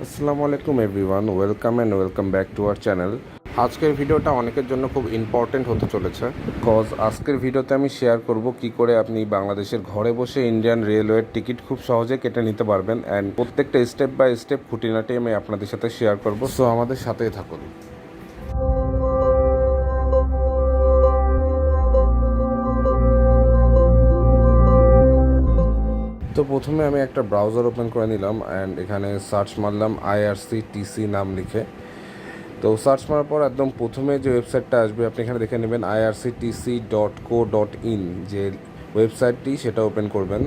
আসসালামু আলাইকুম everyone, welcome back to our channel. আজকের ভিডিওটা অনেকের জন্য খুব ইম্পর্টেন্ট হতে চলেছে, কজ আজকের ভিডিওতে আমি শেয়ার করব কি করে আপনি বাংলাদেশের ঘরে বসে ইন্ডিয়ান রেলওয়ের টিকিট খুব সহজে কেটে নিতে পারবেন, অ্যান্ড প্রত্যেকটা স্টেপ বাই স্টেপ খুঁটিনাটি আমি আপনাদের সাথে শেয়ার করব। সো আমাদের সাথেই থাকুন। তো প্রথমে আমি একটা ব্রাউজার ওপেন করে নিলাম অ্যান্ড এখানে সার্চ মারলাম IRCTC নাম লিখে। তো সার্চ মারার পর একদম প্রথমে যে ওয়েবসাইটটা আসবে আপনি এখানে দেখে নেবেন irctc.co.in যে ওয়েবসাইটটি, সেটা ওপেন করবেন।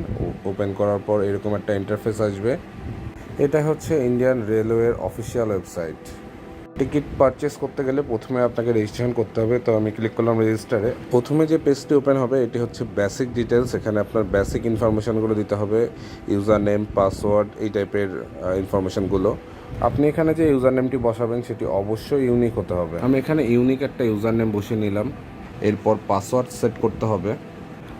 ওপেন করার পর এরকম একটা ইন্টারফেস আসবে। এটা হচ্ছে ইন্ডিয়ান রেলওয়ের অফিসিয়াল ওয়েবসাইট। টিকিট পারচেস করতে গেলে প্রথমে আপনাকে রেজিস্ট্রেশন করতে হবে, তো আমি ক্লিক করলাম রেজিস্টারে। প্রথমে যে পেজটি ওপেন হবে এটি হচ্ছে বেসিক ডিটেলস। এখানে আপনার বেসিক ইনফরমেশানগুলো দিতে হবে, ইউজার নেম, পাসওয়ার্ড, এই টাইপের ইনফরমেশানগুলো। আপনি এখানে যে ইউজার নেমটি বসাবেন সেটি অবশ্যই ইউনিক হতে হবে। আমি এখানে ইউনিক একটা ইউজার নেম বসিয়ে নিলাম। এরপর পাসওয়ার্ড সেট করতে হবে।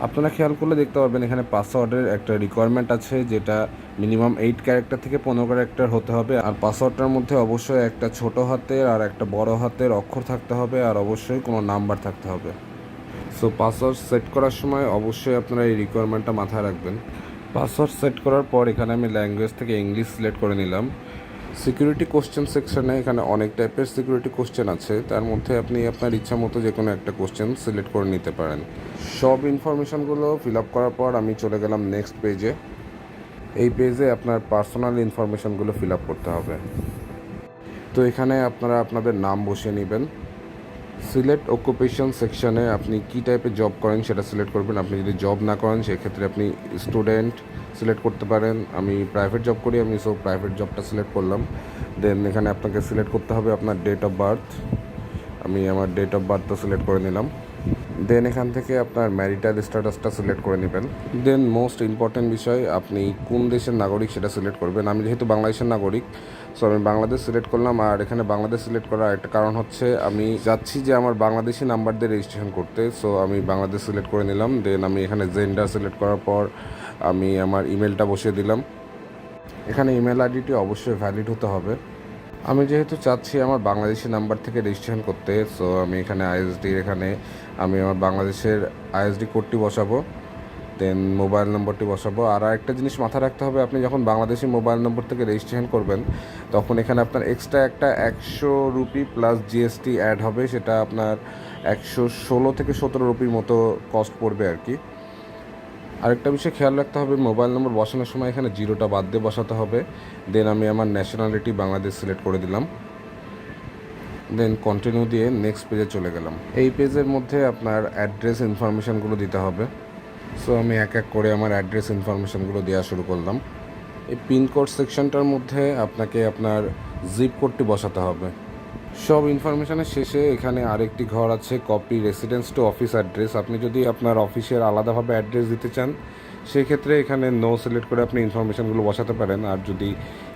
আপনারা খেয়াল করলে দেখতে পারবেন এখানে পাসওয়ার্ডের একটা রিকোয়ারমেন্ট আছে, যেটা মিনিমাম 8 ক্যারেক্টার থেকে 15 ক্যারেক্টার হতে হবে। আর পাসওয়ার্ডটার মধ্যে অবশ্যই একটা ছোট হাতের আর একটা বড় হাতের অক্ষর থাকতে হবে, আর অবশ্যই কোনো নাম্বার থাকতে হবে। সো পাসওয়ার্ড সেট করার সময় অবশ্যই আপনারা এই রিকোয়ারমেন্টটা মাথায় রাখবেন। পাসওয়ার্ড সেট করার পর এখানে আমি ল্যাঙ্গুয়েজ থেকে ইংলিশ সিলেক্ট করে নিলাম। সিকিউরিটি কোশ্চেন সেকশনে এখানে অনেক টাইপের সিকিউরিটি কোশ্চেন আছে, তার মধ্যে আপনি আপনার ইচ্ছা মতো যে কোনো একটা কোশ্চেন সিলেক্ট করে নিতে পারেন। সব ইনফরমেশানগুলো ফিল আপ করার পর আমি চলে গেলাম নেক্সট পেজে। এই পেজে আপনার পার্সোনাল ইনফরমেশানগুলো ফিল আপ করতে হবে। তো এখানে আপনারা আপনাদের নাম বসিয়ে নেবেন। সিলেক্ট অকুপেশন সেকশনে আপনি কী টাইপের জব করেন সেটা সিলেক্ট করবেন। আপনি যদি জব না করেন সেক্ষেত্রে আপনি স্টুডেন্ট সিলেক্ট করতে পারেন। আমি প্রাইভেট জব করি, আমি সো প্রাইভেট জবটা সিলেক্ট করলাম। দেন এখানে আপনাকে সিলেক্ট করতে হবে আপনার ডেট অফ বার্থ। আমি আমার ডেট অফ বার্থটা সিলেক্ট করে নিলাম। দেন এখান থেকে আপনার ম্যারিটাল স্ট্যাটাসটা সিলেক্ট করে নেবেন। দেন মোস্ট ইম্পর্ট্যান্ট বিষয়, আপনি কোন দেশের নাগরিক সেটা সিলেক্ট করবেন। আমি যেহেতু বাংলাদেশের নাগরিক, সো আমি বাংলাদেশ সিলেক্ট করলাম। আর এখানে বাংলাদেশ সিলেক্ট করার একটা কারণ হচ্ছে আমি যাচ্ছি যে আমার বাংলাদেশি নাম্বার দিয়ে রেজিস্ট্রেশন করতে, সো আমি বাংলাদেশ সিলেক্ট করে নিলাম। দেন আমি এখানে জেন্ডার সিলেক্ট করার পর আমি আমার ইমেলটা বসিয়ে দিলাম। এখানে ইমেল আইডিটি অবশ্যই ভ্যালিড হতে হবে। আমি যেহেতু চাচ্ছি আমার বাংলাদেশি নাম্বার থেকে রেজিস্ট্রেশন করতে, সো আমি এখানে এখানে আমি আমার বাংলাদেশের আইএসডি কোডটি বসাবো। দেন মোবাইল নম্বরটি বসাবো। আর একটা জিনিস মাথায় রাখতে হবে, আপনি যখন বাংলাদেশি মোবাইল নম্বর থেকে রেজিস্ট্রেশন করবেন তখন এখানে আপনার এক্সট্রা একটা 100 রুপি প্লাস জিএসটি অ্যাড হবে। সেটা আপনার 116 থেকে 17 রুপির মতো কস্ট পড়বে আর কি। আরেকটা বিষয় খেয়াল রাখতে হবে, মোবাইল নম্বর বসানোর সময় এখানে জিরোটা বাদ দিয়ে বসাতে হবে। দেন আমি আমার ন্যাশনালিটি বাংলাদেশ সিলেক্ট করে দিলাম। দেন কন্টিনিউ দিয়ে নেক্সট পেজে চলে গেলাম। এই পেজের মধ্যে আপনার অ্যাড্রেস ইনফরমেশানগুলো দিতে হবে। সো আমি এক এক করে আমার অ্যাড্রেস ইনফরমেশানগুলো দেওয়া শুরু করলাম। এই পিনকোড সেকশনটার মধ্যে আপনাকে আপনার জিপ কোডটি বসাতে হবে। সব ইনফরমেশানের শেষে এখানে আরেকটি ঘর আছে, copy residence to office address. আপনি যদি আপনার অফিসের আলাদাভাবে অ্যাড্রেস দিতে চান সেক্ষেত্রে এখানে নো সিলেক্ট করে আপনি ইনফরমেশানগুলো বসাতে পারেন। আর যদি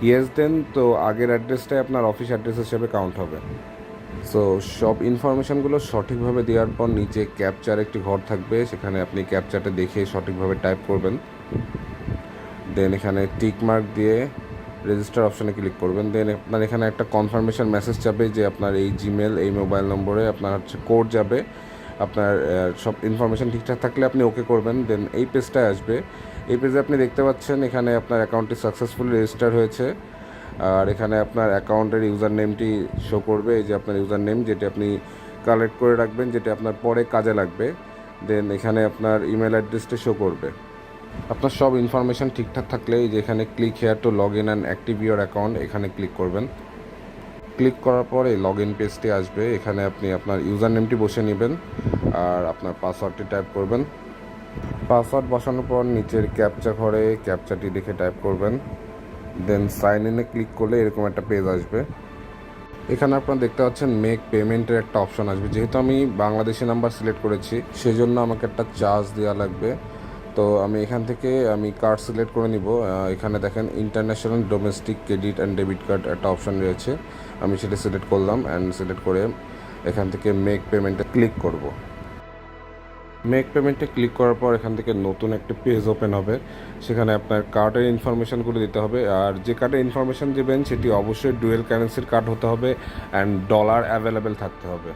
ইয়েস দেন তো আগের অ্যাড্রেসটাই আপনার অফিস অ্যাড্রেস হিসেবে কাউন্ট হবে। সো সব ইনফরমেশানগুলো সঠিকভাবে দেওয়ার পর নিচে ক্যাপচার একটি ঘর থাকবে, সেখানে আপনি ক্যাপচারটা দেখে সঠিকভাবে টাইপ করবেন। দেন এখানে টিক মার্ক দিয়ে রেজিস্টার অপশানে ক্লিক করবেন। দেন আপনার এখানে একটা কনফার্মেশন মেসেজ যাবে যে আপনার এই জিমেল, এই মোবাইল নম্বরে আপনার কোড যাবে। আপনার সব ইনফরমেশান ঠিকঠাক থাকলে আপনি ওকে করবেন। দেন এই পেজটায় আসবে। এই পেজে আপনি দেখতে পাচ্ছেন এখানে আপনার অ্যাকাউন্টটি সাকসেসফুলি রেজিস্টার হয়েছে। আর এখানে আপনার অ্যাকাউন্টের ইউজার নেমটি শো করবে, এই যে আপনার ইউজার নেম, যেটি আপনি কালেক্ট করে রাখবেন, যেটি আপনার পরে কাজে লাগবে। দেন এখানে আপনার ইমেল অ্যাড্রেসটি শো করবে। আপনার সব ইনফরমেশান ঠিকঠাক থাকলে এই যে এখানে click here two log in and active your account, এখানে ক্লিক করবেন। ক্লিক করার পরে লগ ইন পেজটি আসবে। এখানে আপনি আপনার ইউজার নেমটি বসে নেবেন আর আপনার পাসওয়ার্ডটি টাইপ করবেন। পাসওয়ার্ড বসানোর পর নিচের ক্যাপচা ঘরে ক্যাপচাটি দেখে টাইপ করবেন। দেন সাইন ইনে ক্লিক করলে এরকম একটা পেজ আসবে। এখানে আপনারা দেখতে পাচ্ছেন মেক পেমেন্টের একটা অপশন আসবে। যেহেতু আমি বাংলাদেশি নাম্বার সিলেক্ট করেছি সেজন্য আমাকে একটা চার্জ দেওয়া লাগবে। তো আমি এখান থেকে কার্ড সিলেক্ট করে নিব। এখানে দেখেন international domestic credit and debit card একটা অপশন রয়েছে, আমি সেটা সিলেক্ট করলাম। অ্যান্ড সিলেক্ট করে এখান থেকে মেক পেমেন্টে ক্লিক করব। মেক পেমেন্টে ক্লিক করার পর এখান থেকে নতুন একটা পেজ ওপেন হবে। সেখানে আপনার কার্ডের ইনফরমেশানগুলো দিতে হবে, আর যে কার্ডের ইনফরমেশান দেবেন সেটি অবশ্যই ডুয়েল কারেন্সির কার্ড হতে হবে অ্যান্ড ডলার অ্যাভেলেবেল থাকতে হবে।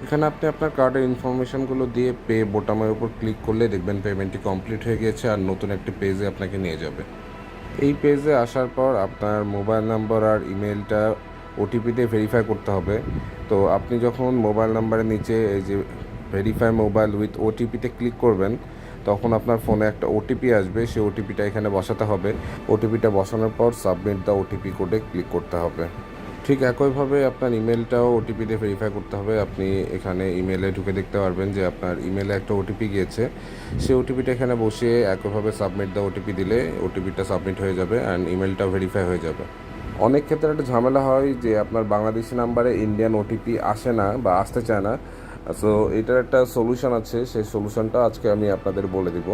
এখানে আপনি আপনার কার্ডের ইনফরমেশানগুলো দিয়ে পে বোতামের উপর ক্লিক করলে দেখবেন পেমেন্টটি কমপ্লিট হয়ে গিয়েছে আর নতুন একটি পেজে আপনাকে নিয়ে যাবে। এই পেজে আসার পর আপনার মোবাইল নাম্বার আর ইমেলটা ওটিপি দিয়ে ভেরিফাই করতে হবে। তো আপনি যখন মোবাইল নাম্বারের নিচে এই যে ভেরিফাই মোবাইল উইথ ওটিপিতে ক্লিক করবেন, তখন আপনার ফোনে একটা ওটিপি আসবে, সেই ওটিপিটা এখানে বসাতে হবে। ওটিপিটা বসানোর পর সাবমিট দ্য ওটিপি কোডে ক্লিক করতে হবে। ঠিক একইভাবে আপনার ইমেলটাও ওটিপি দিয়ে ভেরিফাই করতে হবে। আপনি এখানে ইমেলে ঢুকে দেখতে পারবেন যে আপনার ইমেলে একটা ওটিপি গিয়েছে, সেই ওটিপিটা এখানে বসিয়ে একইভাবে সাবমিট দ্য ওটিপি দিলে ওটিপিটা সাবমিট হয়ে যাবে অ্যান্ড ইমেলটা ভেরিফাই হয়ে যাবে। অনেক ক্ষেত্রে একটা ঝামেলা হয় যে আপনার বাংলাদেশি নাম্বারে ইন্ডিয়ান ওটিপি আসে না বা আসতে চায় না। সো এটার একটা সলিউশন আছে, সেই সলিউশনটা আজকে আমি আপনাদের বলে দিব।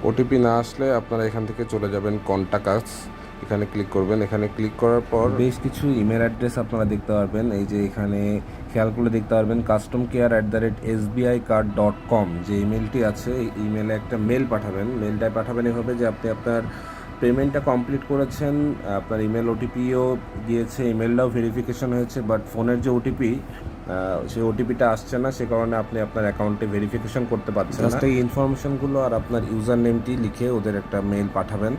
ওটিপি না আসলে আপনারা এখান থেকে চলে যাবেন কন্টাক্টস, এখানে ক্লিক করবেন। এখানে ক্লিক করার পর বেশ কিছু ইমেল অ্যাড্রেস আপনারা দেখতে পারবেন। এই যে এখানে খেয়াল করে দেখতে পারবেন customercare@sbicard.com যে ইমেলটি আছে, এই ইমেলে একটা মেল পাঠাবেন। মেলটায় পাঠাবেন এভাবে যে আপনি আপনার পেমেন্টটা কমপ্লিট করেছেন, আপনার ইমেল ওটিপিও গিয়েছে, ইমেলটাও ভেরিফিকেশন হয়েছে, বাট ফোনের যে ওটিপি সেই ওটিপিটা আসছে না, সে কারণে আপনি আপনার অ্যাকাউন্টে ভেরিফিকেশন করতে পারছেন না। এই ইনফরমেশনগুলো আর আপনার ইউজার নেমটি লিখে ওদের একটা মেল পাঠাবেন।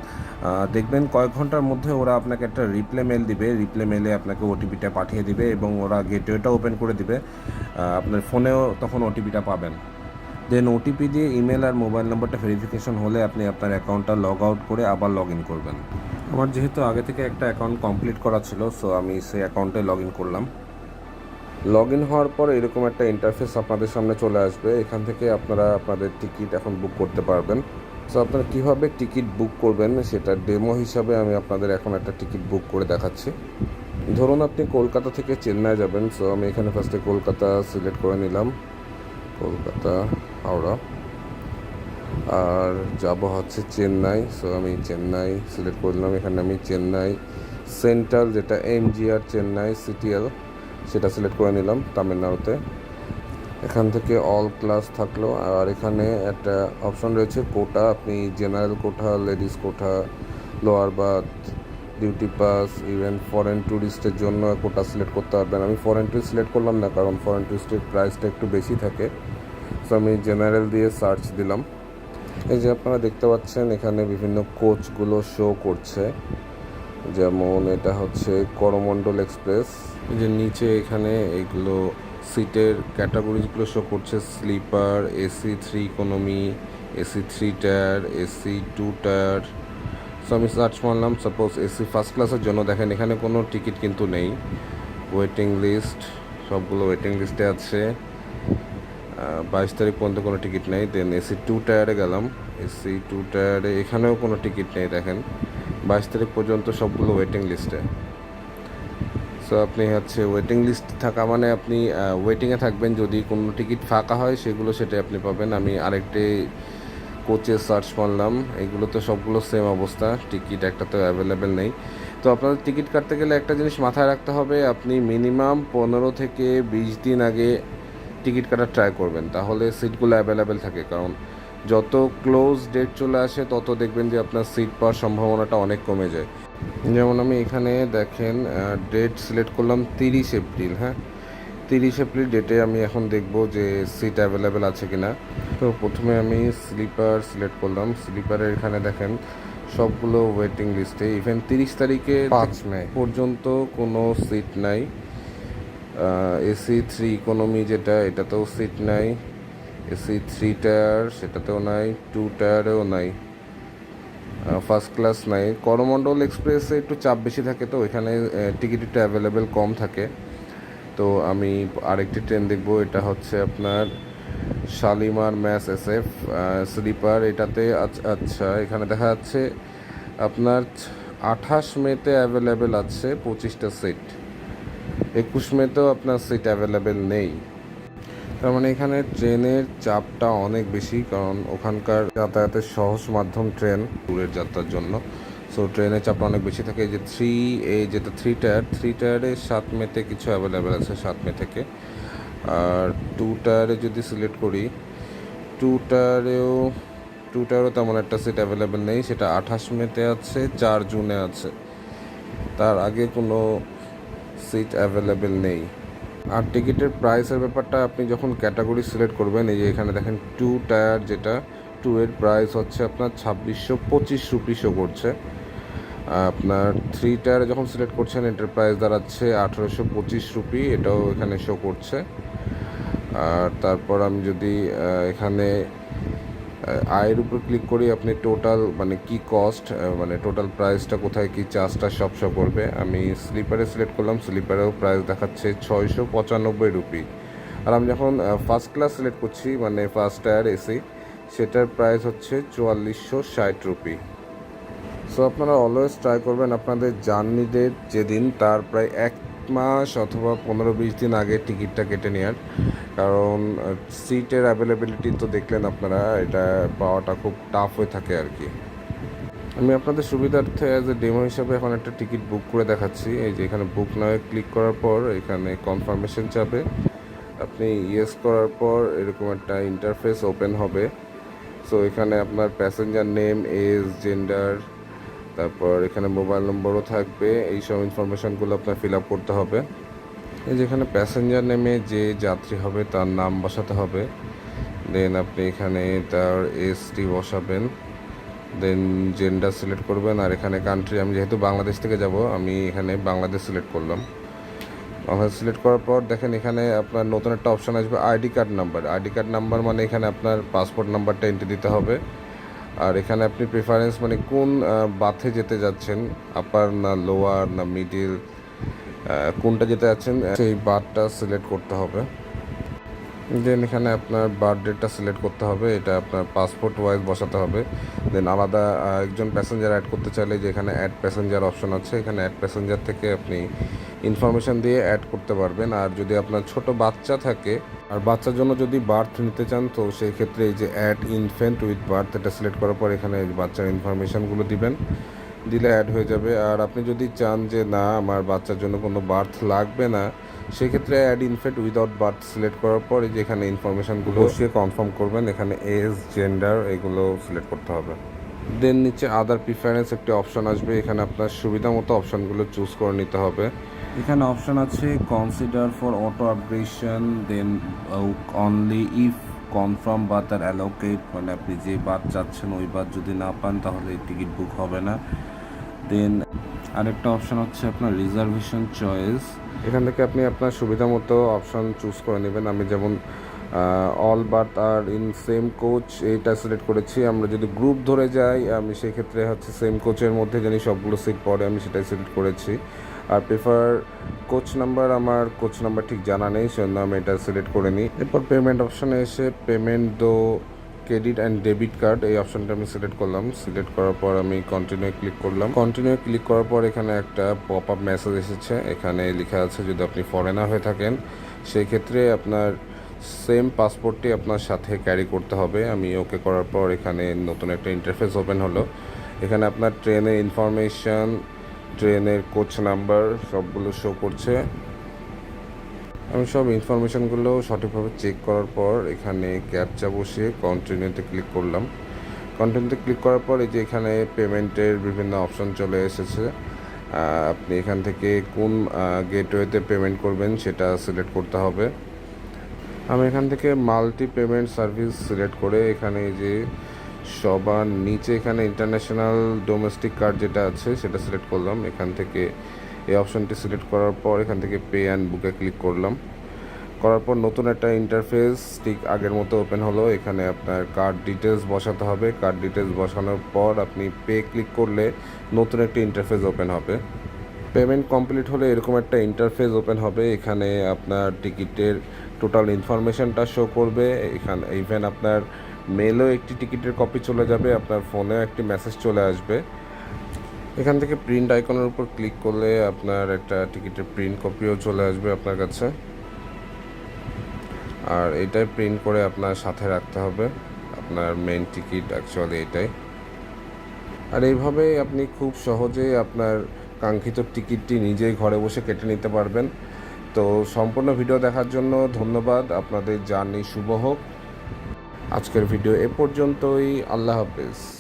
দেখবেন কয়েক ঘন্টার মধ্যে ওরা আপনাকে একটা রিপ্লে মেল দিবে। রিপ্লে মেলে আপনাকে ওটিপিটা পাঠিয়ে দিবে এবং ওরা গেটওয়েটা ওপেন করে দিবে। আপনার ফোনেও তখন ওটিপিটা পাবেন। দেন ওটিপি দিয়ে ইমেল আর মোবাইল নাম্বারটা ভেরিফিকেশন হলে আপনি আপনার অ্যাকাউন্টটা লগ আউট করে আবার লগ ইন করবেন। আমার যেহেতু আগে থেকে একটা অ্যাকাউন্ট কমপ্লিট করা ছিল, সো আমি সেই অ্যাকাউন্টে লগ ইন করলাম। লগ ইন হওয়ার পর এরকম একটা ইন্টারফেস আপনাদের সামনে চলে আসবে। এখান থেকে আপনারা আপনাদের টিকিট এখন বুক করতে পারবেন। সো আপনারা কীভাবে টিকিট বুক করবেন সেটা ডেমো হিসাবে আমি আপনাদের এখন একটা টিকিট বুক করে দেখাচ্ছি। ধরুন আপনি কলকাতা থেকে চেন্নাই যাবেন। সো আমি এখানে ফার্স্টে কলকাতা সিলেক্ট করে নিলাম, কলকাতা হাওড়া, আর যাব হচ্ছে চেন্নাই। সো আমি চেন্নাই সিলেক্ট করলাম। এখানে আমি চেন্নাই সেন্ট্রাল, যেটা এমজিআর চেন্নাই সিটিএল, সেটা সিলেক্ট করে নিলাম তামিলনাড়ুতে। এখান থেকে অল ক্লাস থাকলো, আর এখানে একটা অপশন রয়েছে কোটা। আপনি general quota, ladies quota, lower berth, duty pass, even foreign ট্যুরিস্টের জন্য কোটা সিলেক্ট করতে পারবেন। আমি ফরেন ট্যুরিস্ট সিলেক্ট করলাম না, কারণ ফরেন ট্যুরিস্টের প্রাইসটা একটু বেশি থাকে। সো আমি জেনারেল দিয়ে সার্চ দিলাম। এই যে আপনারা দেখতে পাচ্ছেন এখানে বিভিন্ন কোচগুলো শো করছে, যেমন এটা হচ্ছে করমণ্ডল এক্সপ্রেস। এই যে নিচে এখানে এইগুলো সিটের ক্যাটাগরিজগুলো শো করছে, sleeper, AC3 economy, AC3 tier, AC2 tier. So আমি সার্চ মারলাম, সাপোজ এসি ফার্স্ট ক্লাসের জন্য। দেখেন এখানে কোনো টিকিট কিন্তু নেই, ওয়েটিং লিস্ট, সবগুলো ওয়েটিং লিস্টে আছে। 22 তারিখ পর্যন্ত কোনো টিকিট নেই। দেন AC2 টায়ারে গেলাম, AC2 টায়ারে এখানেও কোনো টিকিট নেই। দেখেন 22 তারিখ পর্যন্ত সবগুলো ওয়েটিং লিস্টে। সো আপনি হচ্ছে ওয়েটিং লিস্ট থাকা মানে আপনি ওয়েটিংয়ে থাকবেন, যদি কোনো টিকিট ফাঁকা হয় সেটাই আপনি পাবেন। আমি আরেকটি কোচে সার্চ করলাম, এগুলো তো সবগুলো সেম অবস্থা, টিকিট একটা তো অ্যাভেলেবেল নেই। তো আপনাদের টিকিট কাটতে গেলে একটা জিনিস মাথায় রাখতে হবে, আপনি মিনিমাম 15 থেকে 20 দিন আগে টিকিট কাটার ট্রাই করবেন, তাহলে সিটগুলো অ্যাভেলেবেল থাকে। কারণ যত ক্লোজ ডেট চলে আসে তত দেখবেন যে আপনার সিট পাওয়ার সম্ভাবনাটা অনেক কমে যায়। যেমন আমি এখানে দেখেন ডেট সিলেক্ট করলাম 30 এপ্রিল। হ্যাঁ, 30 এপ্রিল ডেটে আমি এখন দেখব যে সিট অ্যাভেলেবেল আছে কিনা। তো প্রথমে আমি স্লিপার সিলেক্ট করলাম। স্লিপারের এখানে দেখেন সবগুলো ওয়েটিং লিস্টে, ইভেন 30 তারিখে 5 মে পর্যন্ত কোনো সিট নাই। AC3 ইকোনমি যেটা, এটাতেও সিট নাই। AC3 টায়ার সেটাতেও নাই, 2 টায়ারেও নাই, ফার্স্ট ক্লাস নাই। করমণ্ডল এক্সপ্রেসে একটু চাপ বেশি থাকে, তো এখানে টিকিট একটু অ্যাভেলেবেল কম থাকে। তো আমি আরেকটি ট্রেন দেখব, এটা হচ্ছে আপনার শালিমার ম্যাস SF স্লিপার। এটাতে আচ্ছা এখানে দেখা যাচ্ছে আপনার 28 মেতে অ্যাভেলেবেল আছে 25টা সিট, 21 মেতেও আপনার সিট অ্যাভেলেবেল নেই। তার মানে এখানে ট্রেনের চাপটা অনেক বেশি, কারণ ওখানকার যাতায়াতের সহজ মাধ্যম ট্রেন দূরের যাত্রার জন্য। সো ট্রেনের চাপটা অনেক বেশি থাকে। যে যেটা 3 টায়ারে 7 মেতে কিছু অ্যাভেলেবেল আছে, 7 মে থেকে। আর 2 টায়ারে যদি সিলেক্ট করি, টু টায়ারেও তেমন একটা সিট অ্যাভেলেবেল নেই, সেটা 28 মেতে আছে, 4 জুনে আছে, তার আগে কোনো সিট অ্যাভেলেবেল নেই। আর টিকিটের প্রাইসের ব্যাপারটা আপনি যখন ক্যাটাগরি সিলেক্ট করবেন, এই যে এখানে দেখেন টু টায়ার, যেটা টু এর প্রাইস হচ্ছে আপনার 2625 রুপি শো করছে। আপনার থ্রি টায়ারে যখন সিলেক্ট করছেন এটার প্রাইস দাঁড়াচ্ছে 1825 রুপি, এটাও এখানে শো করছে। আর তারপর আমি যদি এখানে আয়ের উপর ক্লিক করি, আপনি টোটাল মানে কি কস্ট, মানে টোটাল প্রাইসটা কোথায় কি চার্জটা সব শো করবে। আমি স্লিপারে সিলেক্ট করলাম, স্লিপারেও প্রাইস দেখাচ্ছে 695 রুপি। আর আমি যখন ফার্স্ট ক্লাস সিলেক্ট করছি, মানে ফার্স্ট টায়ার এসি, সেটার প্রাইস হচ্ছে 4460 রুপি। সো আপনারা অলওয়েজ ট্রাই করবেন আপনাদের জার্নিদের যেদিন তার প্রায় 1 মাস অথবা 15-20 দিন আগে টিকিটটা কেটে নেওয়ার, কারণ সিটের অ্যাভেলেবিলিটি তো দেখলেন আপনারা, এটা পাওয়াটা খুব টাফ হয়ে থাকে আর কি। আমি আপনাদের সুবিধার্থে অ্যাজ এ ডেমো হিসাবে এখন একটা টিকিট বুক করে দেখাচ্ছি। এই যে এখানে বুক নাও ক্লিক করার পর এখানে কনফার্মেশন চাবে, আপনি ইয়েস করার পর এরকম একটা ইন্টারফেস ওপেন হবে। সো এখানে আপনার প্যাসেঞ্জার নেম, এজ, জেন্ডার, তারপর এখানে মোবাইল নম্বরও থাকবে, এই সব ইনফরমেশানগুলো আপনার ফিল আপ করতে হবে। এই যেখানে প্যাসেঞ্জার নেমে যে যাত্রী হবে তার নাম বসাতে হবে, দেন আপনি এখানে তার এসটি বসাবেন, দেন জেন্ডার সিলেক্ট করবেন। আর এখানে কান্ট্রি, আমি যেহেতু বাংলাদেশ থেকে যাব, আমি এখানে বাংলাদেশ সিলেক্ট করলাম। বাংলাদেশ সিলেক্ট করার পর দেখেন এখানে আপনার নতুন একটা অপশান আসবে ID card number. ID card number মানে এখানে আপনার পাসপোর্ট নাম্বারটা এন্ট্রি দিতে হবে। আর এখানে আপনি প্রেফারেন্স মানে কোন বাথে যেতে যাচ্ছেন, আপার না লোয়ার না মিডিল, কোনটা যেতে যাচ্ছেন সেই বারটা সিলেক্ট করতে হবে। দেন এখানে আপনার বার্থ ডেটটা সিলেক্ট করতে হবে, এটা আপনার পাসপোর্ট ওয়াইজ বসাতে হবে। দেন আলাদা একজন প্যাসেঞ্জার অ্যাড করতে চাইলে যে এখানে অ্যাড প্যাসেঞ্জার অপশন আছে, এখানে অ্যাড প্যাসেঞ্জার থেকে আপনি ইনফরমেশান দিয়ে অ্যাড করতে পারবেন। আর যদি আপনার ছোট বাচ্চা থাকে আর বাচ্চার জন্য যদি বার্থ নিতে চান, তো সেই ক্ষেত্রে এই যে অ্যাড ইনফ্যান্ট উইথ বার্থ, এটা সিলেক্ট করার পর এখানে বাচ্চার ইনফরমেশানগুলো দিবেন, দিলে অ্যাড হয়ে যাবে। আর আপনি যদি চান যে না আমার বাচ্চার জন্য কোনো বার্থ লাগবে না, সেক্ষেত্রে add infant without berth select করার পর এই যে এখানে ইনফরমেশানগুলো বসিয়ে কনফার্ম করবেন, এখানে এজ, জেন্ডার এগুলো সিলেক্ট করতে হবে। দেন নিচে আদার প্রিফারেন্স একটি অপশন আসবে, এখানে আপনার সুবিধা মতো অপশানগুলো চুজ করে নিতে হবে। এখানে অপশন আছে consider for auto upgradation, then only if confirm berth are allocate, মানে আপনি যে বার্থ চাচ্ছেন ওই বার্থ যদি না পান তাহলে টিকিট বুক হবে না। দেন আরেকটা অপশন হচ্ছে আপনার রিজার্ভেশন চয়েস, এখান থেকে আপনি আপনার সুবিধা মতো অপশন চুজ করে নেবেন। আমি যেমন all berth are in same coach এইটা সিলেক্ট করেছি। আমরা যদি গ্রুপ ধরে যাই, আমি সেই ক্ষেত্রে হচ্ছে সেম কোচের মধ্যে জানি সবগুলো সিট পড়ে, আমি সেটাই সিলেক্ট করেছি। আর প্রেফার কোচ নাম্বার, আমার কোচ নাম্বার ঠিক জানা নেই, সেজন্য আমি এটা সিলেক্ট করে নিই। এরপর পেমেন্ট অপশানে এসে পেমেন্ট দো ক্রেডিট অ্যান্ড ডেবিট কার্ড, এই অপশানটা আমি সিলেক্ট করলাম। সিলেক্ট করার পর আমি কন্টিনিউ ক্লিক করলাম। কন্টিনিউ ক্লিক করার পর এখানে একটা পপ আপ মেসেজ এসেছে, এখানে লেখা আছে যদি আপনি ফরেনার হয়ে থাকেন সেই ক্ষেত্রে আপনার সেম পাসপোর্টটি আপনার সাথে ক্যারি করতে হবে। আমি ওকে করার পর এখানে নতুন একটা ইন্টারফেস ওপেন হলো, এখানে আপনার ট্রেনের ইনফরমেশান, ট্রেনের কোচ নাম্বার সবগুলো শো করছে। আমি সব ইনফরমেশানগুলো সঠিকভাবে চেক করার পর এখানে ক্যাপচা বসিয়ে কন্টিনিউতে ক্লিক করলাম। কন্টিনিউতে ক্লিক করার পর এই যে এখানে পেমেন্টের বিভিন্ন অপশন চলে এসেছে, আপনি এখান থেকে কোন গেটওয়েতে পেমেন্ট করবেন সেটা সিলেক্ট করতে হবে। আমি এখান থেকে মাল্টি পেমেন্ট সার্ভিস সিলেক্ট করে এখানে যে সবার নিচে এখানে ইন্টারন্যাশনাল ডোমেস্টিক কার্ড যেটা আছে সেটা সিলেক্ট করলাম। এখান থেকে এই অপশনটি সিলেক্ট করার পর এখান থেকে পে অ্যান্ড বুকে ক্লিক করলাম। করার পর নতুন একটা ইন্টারফেস ঠিক আগের মতো ওপেন হলো, এখানে আপনার কার্ড ডিটেলস বসাতে হবে। কার্ড ডিটেলস বসানোর পর আপনি পে ক্লিক করলে নতুন একটা ইন্টারফেস ওপেন হবে। পেমেন্ট কমপ্লিট হলে এরকম একটা ইন্টারফেস ওপেন হবে, এখানে আপনার টিকিটের টোটাল ইনফরমেশানটা শো করবে। এখানে ইভেন আপনার মেলও একটি টিকিটের কপি চলে যাবে, আপনার ফোনেও একটি মেসেজ চলে আসবে। এখান থেকে প্রিন্ট আইকনের উপর ক্লিক করলে আপনার একটা টিকিটের প্রিন্ট কপিও চলে আসবে আপনার কাছে, আর এটাই প্রিন্ট করে আপনার সাথে রাখতে হবে, আপনার মেইন টিকিট অ্যাকচুয়ালি এটাই। আর এইভাবেই আপনি খুব সহজেই আপনার কাঙ্ক্ষিত টিকিটটি নিজেই ঘরে বসে কেটে নিতে পারবেন। তো সম্পূর্ণ ভিডিও দেখার জন্য ধন্যবাদ, আপনাদের জার্নি শুভ হোক। আজকের ভিডিও এ পর্যন্তই। আল্লাহ হাফেজ।